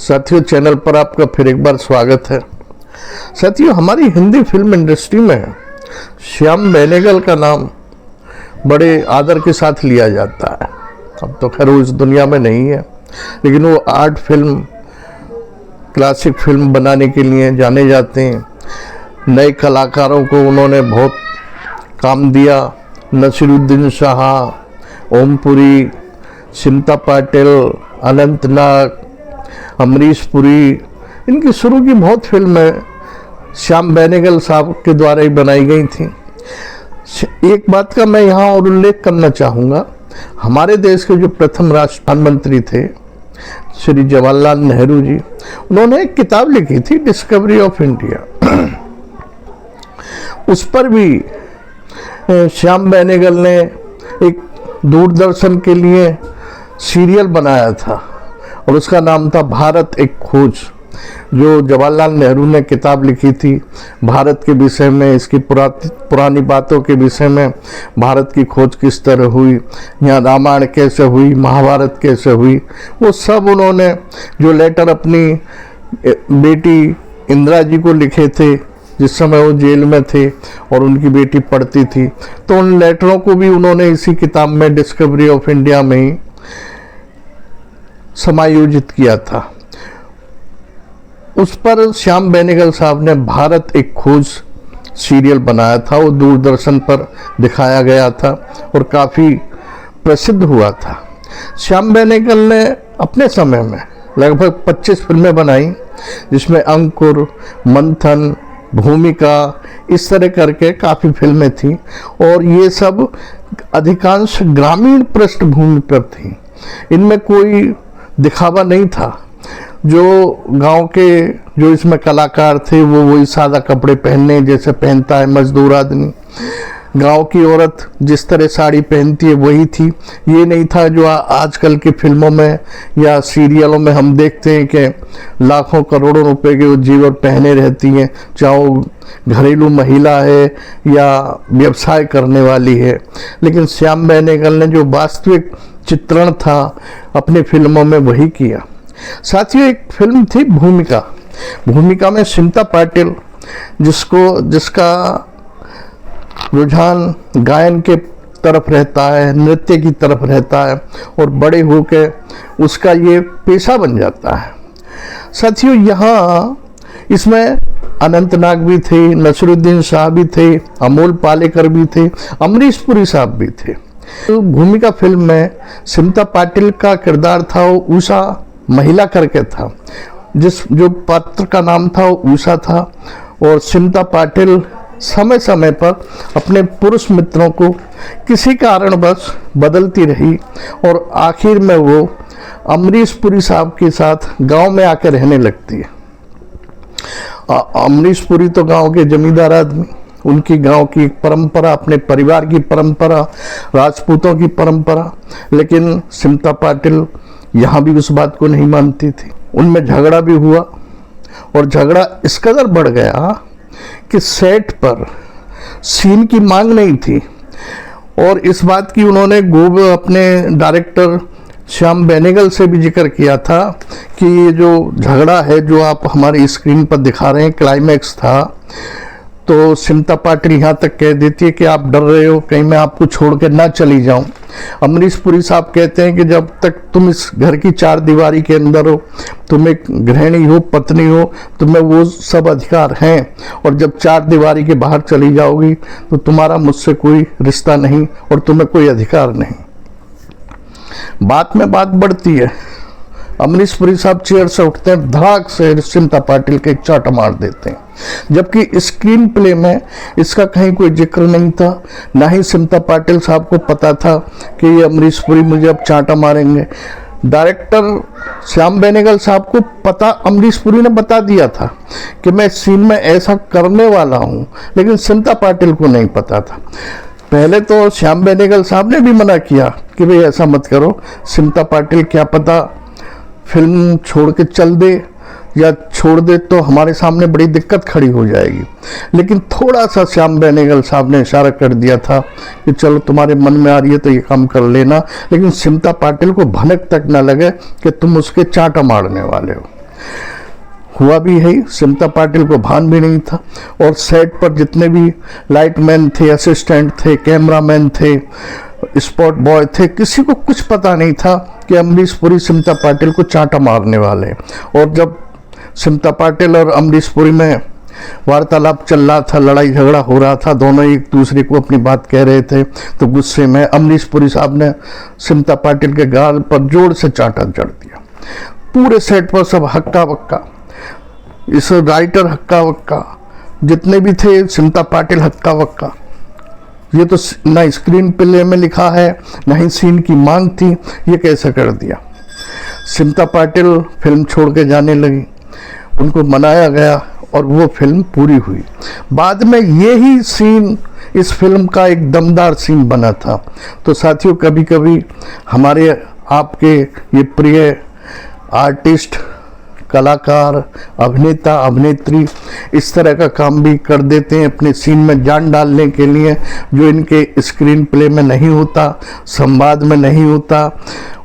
साथियों, चैनल पर आपका फिर एक बार स्वागत है। साथियों, हमारी हिंदी फिल्म इंडस्ट्री में श्याम बेनेगल का नाम बड़े आदर के साथ लिया जाता है। अब तो खैर वो इस दुनिया में नहीं है, लेकिन वो आर्ट फिल्म, क्लासिक फिल्म बनाने के लिए जाने जाते हैं। नए कलाकारों को उन्होंने बहुत काम दिया। नसीरुद्दीन शाह, ओमपुरी, चिंता पाटिल, अनंत नाग, अमरीश पुरी, इनकी शुरू की बहुत फिल्में श्याम बेनेगल साहब के द्वारा ही बनाई गई थी। एक बात का मैं यहाँ और उल्लेख करना चाहूँगा, हमारे देश के जो प्रथम प्रधानमंत्री थे श्री जवाहरलाल नेहरू जी, उन्होंने एक किताब लिखी थी डिस्कवरी ऑफ इंडिया। उस पर भी श्याम बेनेगल ने एक दूरदर्शन के लिए सीरियल बनाया था और उसका नाम था भारत एक खोज, जो जवाहरलाल नेहरू ने किताब लिखी थी भारत के विषय में, इसकी पुरानी बातों के विषय में, भारत की खोज किस तरह हुई, यहाँ रामायण कैसे हुई, महाभारत कैसे हुई, वो सब उन्होंने जो लेटर अपनी बेटी इंदिरा जी को लिखे थे जिस समय वो जेल में थे और उनकी बेटी पढ़ती थी, तो उन लेटरों को भी उन्होंने इसी किताब में डिस्कवरी ऑफ इंडिया में ही समायोजित किया था। उस पर श्याम बेनेगल साहब ने भारत एक खोज सीरियल बनाया था, वो दूरदर्शन पर दिखाया गया था और काफ़ी प्रसिद्ध हुआ था। श्याम बेनेगल ने अपने समय में लगभग 25 फिल्में बनाई, जिसमें अंकुर, मंथन, भूमिका, इस तरह करके काफ़ी फिल्में थीं और ये सब अधिकांश ग्रामीण पृष्ठभूमि पर थीं। इनमें कोई दिखावा नहीं था। जो गांव के जो इसमें कलाकार थे वो वही सादा कपड़े पहनने जैसे पहनता है मजदूर आदमी, गांव की औरत जिस तरह साड़ी पहनती है वही थी। ये नहीं था जो आजकल की फिल्मों में या सीरियलों में हम देखते हैं कि लाखों करोड़ों रुपए के वो जेवर पहने रहती हैं, चाहे वो घरेलू महिला है या व्यवसाय करने वाली है। लेकिन श्याम बेनेगल ने जो वास्तविक चित्रण था अपनी फिल्मों में वही किया। साथियों, एक फिल्म थी भूमिका। भूमिका में चिंता पाटिल, जिसका रुझान गायन के तरफ रहता है, नृत्य की तरफ रहता है और बड़े होकर उसका ये पेशा बन जाता है। साथियों, यहाँ इसमें अनंत नाग भी थे, नसीरुद्दीन शाह भी थे, अमोल पालेकर भी थे, अमरीश पुरी साहब भी थे। तो भूमिका फिल्म में चिंता पाटिल का किरदार था वो उषा महिला करके था, जो पात्र का नाम था वो उषा था। और चिंता पाटिल समय समय पर अपने पुरुष मित्रों को किसी कारणवश बदलती रही और आखिर में वो अमरीश पुरी साहब के साथ गांव में आकर रहने लगती है। अमरीश पुरी तो गांव के जमींदार आदमी, उनकी गांव की एक परंपरा, अपने परिवार की परंपरा, राजपूतों की परंपरा, लेकिन चिंता पाटिल यहाँ भी उस बात को नहीं मानती थी। उनमें झगड़ा भी हुआ और झगड़ा इस कदर बढ़ गया कि सेट पर सीन की मांग नहीं थी और इस बात की उन्होंने अपने डायरेक्टर श्याम बेनेगल से भी जिक्र किया था कि ये जो झगड़ा है जो आप हमारी स्क्रीन पर दिखा रहे हैं क्लाइमैक्स था। तो चिंता पाटिल यहाँ तक कह देती है कि आप डर रहे हो कहीं मैं आपको छोड़ कर ना चली जाऊं। अमरीश पुरी साहब कहते हैं कि जब तक तुम इस घर की चार दीवारी के अंदर हो, तुम एक गृहिणी हो, पत्नी हो, तुम्हें वो सब अधिकार हैं और जब चार दीवारी के बाहर चली जाओगी तो तुम्हारा मुझसे कोई रिश्ता नहीं और तुम्हें कोई अधिकार नहीं। बात में बात बढ़ती है, अमरीश पुरी साहब चेयर से उठते हैं, धड़ाक से चिंता पाटिल के एक चाटा मार देते हैं, जबकि स्क्रीन प्ले में इसका कहीं कोई जिक्र नहीं था। ना ही चिंता पाटिल साहब को पता था कि ये अमरीश पुरी मुझे अब चाटा मारेंगे। डायरेक्टर श्याम बेनेगल साहब को पता, अमरीश पुरी ने बता दिया था कि मैं सीन में ऐसा करने वाला हूँ, लेकिन चिंता पाटिल को नहीं पता था। पहले तो श्याम बेनेगल साहब ने भी मना किया कि भाई ऐसा मत करो, चिंता पाटिल क्या पता फिल्म छोड़ के चल दे या छोड़ दे तो हमारे सामने बड़ी दिक्कत खड़ी हो जाएगी। लेकिन थोड़ा सा श्याम बेनेगल साहब ने इशारा कर दिया था कि चलो तुम्हारे मन में आ रही है तो ये काम कर लेना, लेकिन चिंता पाटिल को भनक तक ना लगे कि तुम उसके चांटा मारने वाले हो। हुआ भी है, सिमता पाटिल को भान भी नहीं था। और सेट पर जितने भी लाइटमैन थे, असिस्टेंट थे, कैमरामैन थे, स्पॉट बॉय थे, किसी को कुछ पता नहीं था कि अमरीश पुरी सिमता पाटिल को चांटा मारने वाले। और जब सिमता पाटिल और अमरीश पुरी में वार्तालाप चल रहा था, लड़ाई झगड़ा हो रहा था, दोनों एक दूसरे को अपनी बात कह रहे थे, तो गुस्से में अमरीश पुरी साहब ने सिमता पाटिल के गाल पर जोर से चांटा जड़ दिया। पूरे सेट पर सब हक्का बक्का, इस राइटर हक्का बक्का, जितने भी थे सिमता पाटिल हक्का बक्का। ये तो ना स्क्रीन प्ले में लिखा है, ना ही सीन की मांग थी, ये कैसे कर दिया। सिमता पाटिल फिल्म छोड़ के जाने लगी, उनको मनाया गया और वो फिल्म पूरी हुई। बाद में ये ही सीन इस फिल्म का एक दमदार सीन बना था। तो साथियों, कभी कभी हमारे आपके ये प्रिय आर्टिस्ट, कलाकार, अभिनेता, अभिनेत्री इस तरह का काम भी कर देते हैं अपने सीन में जान डालने के लिए, जो इनके स्क्रीन प्ले में नहीं होता, संवाद में नहीं होता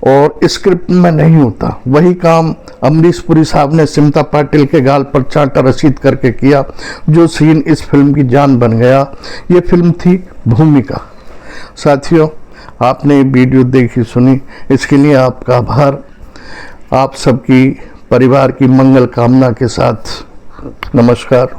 और स्क्रिप्ट में नहीं होता। वही काम अमरीश पुरी साहब ने सिमता पाटिल के गाल पर चांटा रसीद करके किया, जो सीन इस फिल्म की जान बन गया। ये फिल्म थी भूमिका। साथियों, आपने वीडियो देखी सुनी, इसके लिए आपका आभार। आप सबकी परिवार की मंगल कामना के साथ नमस्कार।